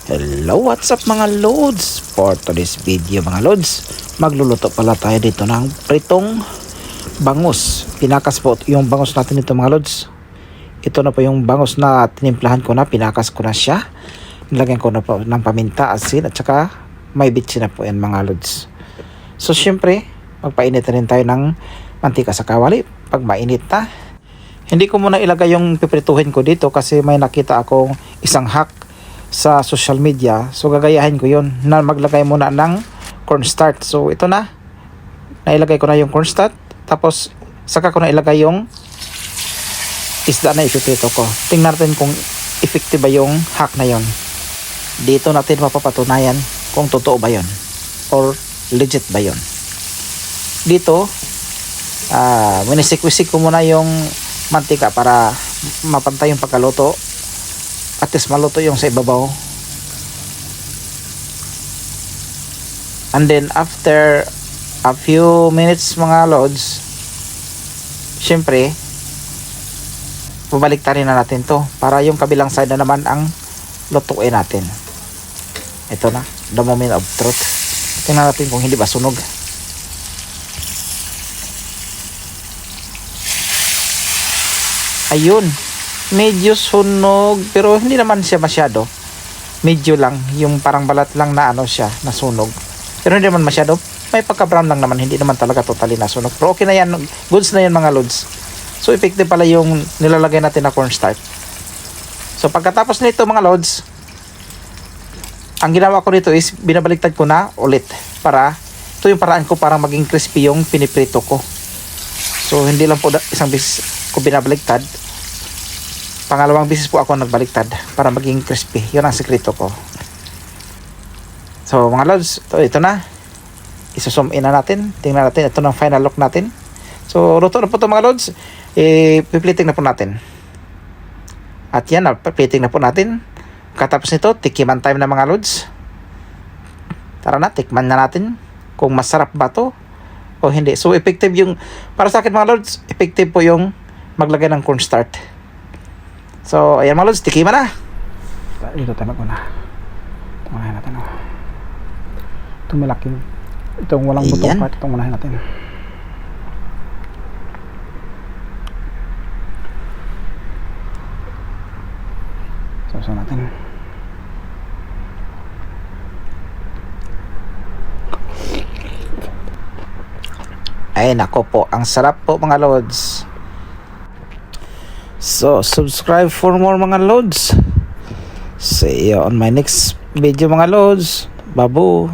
Hello, what's up mga loads? For today's video mga loads, magluluto pala tayo dito ng pritong bangus. Pinakas po yung bangus natin dito mga loads. Ito na po yung bangus na tinimplahan ko na, pinakas ko na siya. Nilagyan ko na po ng paminta, asin at saka may bitsin na po yan mga loads. So syempre, magpainit na rin tayo ng mantika sa kawali. Pag mainit na, hindi ko muna ilagay yung piprituhin ko dito kasi may nakita akong isang hack sa social media. So gagayahin ko yun na maglagay muna ng cornstarch. So ito na, nailagay ko na yung cornstarch, tapos saka ko na ilagay yung isda na ipiprito ko. Tingnan natin kung effective ba yung hack na yon. Dito natin mapapatunayan kung totoo ba yon or legit ba yon. Dito winisik-wisik ko muna yung mantika para mapantay yung pagkaluto at least maluto yung sa ibabaw. And then after a few minutes mga loads, syempre babaliktarin na natin to para yung kabilang side na naman ang lutuin natin. Ito na, the moment of truth. Tingnan natin kung hindi ba sunog. Ayun, medyo sunog pero hindi naman siya masyado. Medyo lang, yung parang balat lang na ano siya, nasunog. Pero hindi naman masyado. May pagka-brown lang naman, hindi naman talaga totally nasunog. Pero okay na yan, goods na yan mga loads. So effective pala yung nilalagay natin na cornstarch. So pagkatapos nito mga loads, ang ginawa ko dito is binabaliktad ko na ulit para ito yung paraan ko para maging crispy yung piniprito ko. So hindi lang po isang beses ko binabaliktad, pangalawang beses po ako nagbaliktad para maging crispy. Yun ang sekreto ko. So mga loads, ito na, isusum in na natin. Tingnan natin, ito na final look natin. So luto na po ito mga loads. Pipliting na po natin. At yan, pipliting na po natin. Katapos nito, tikiman time na mga loads. Tara na, tikman na natin kung masarap ba to o hindi. So effective yung, para sa akin mga loads, effective po yung maglagay ng cornstarch. So ayan mga loads, tikiman na. Dito tayo magmuna. Tumahin natin. Itong malaking, itong walang butong part, itong unahin natin. So natin. Ay nako po, ang sarap po mga loads. So subscribe for more mga loads. See you on my next video mga loads. Babu.